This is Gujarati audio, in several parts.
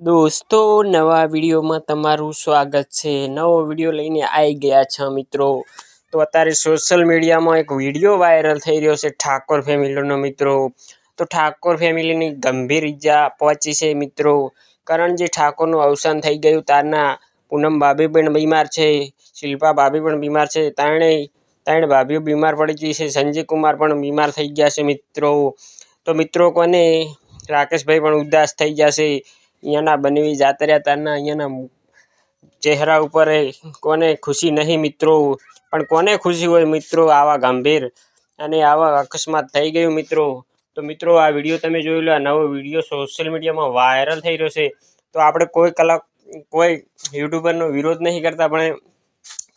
દોસ્તો નવા વિડીયોમાં તમારું સ્વાગત છે। નવો વિડીયો લઈને આવી ગયા છે મિત્રો। તો અત્યારે સોશિયલ મીડિયામાં એક વિડીયો વાયરલ થઈ રહ્યો છે ઠાકોર ફેમિલીનો મિત્રો। તો ઠાકોર ફેમિલીની ગંભીર ઈજા પહોંચી છે મિત્રો। કરણજી ઠાકોરનું અવસાન થઈ ગયું તારના પૂનમ ભાભી પણ બીમાર છે, શિલ્પા ભાભી પણ બીમાર છે, ત્રણ ભાભીઓ બીમાર પડી ગઈ છે, સંજય કુમાર પણ બીમાર થઈ ગયા છે મિત્રો। તો મિત્રો કોને રાકેશભાઈ પણ ઉદાસ થઈ ગયા છે। અહીંયાના બનવી જાતર્યા તારના અહીંયાના ચહેરા ઉપર કોને ખુશી નહીં મિત્રો, પણ કોને ખુશી હોય મિત્રો આવા ગંભીર અને આવા અકસ્માત થઈ ગયું મિત્રો। તો મિત્રો આ વિડીયો તમે જોઈ લો। આ નવો વિડીયો સોશિયલ મીડિયામાં વાયરલ થઈ રહ્યો છે। તો આપણે કોઈ યુટ્યુબરનો વિરોધ નહીં કરતા, પણ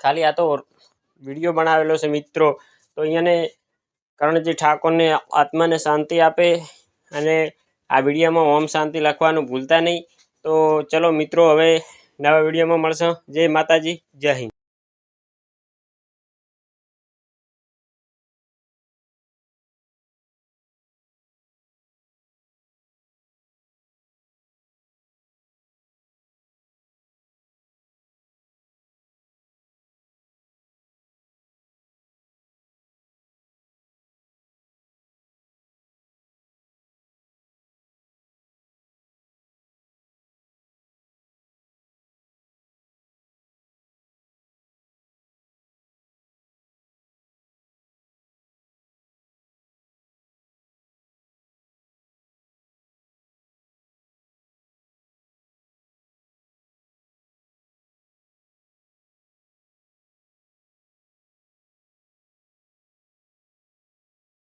ખાલી આ તો વિડીયો બનાવેલો છે મિત્રો। તો અહીંયાને કરણજી ઠાકોરને આત્માને શાંતિ આપે અને આ વિડીયોમાં ઓમ શાંતિ લખવાનું ભૂલતા નહીં। તો ચલો મિત્રો હવે નવા વિડીયોમાં મળશું। જય માતાજી, જય હિન્દ।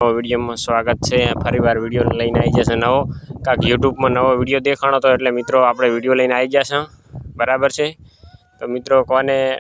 વિડીયોમાં સ્વાગત છે। ફરીવાર વિડીયો લઈને આવી જશે નવો, કાંક યુટ્યુબમાં નવો વિડીયો દેખાણો તો એટલે મિત્રો આપણે વિડીયો લઈને આવી જશે, બરાબર છે। તો મિત્રો કોને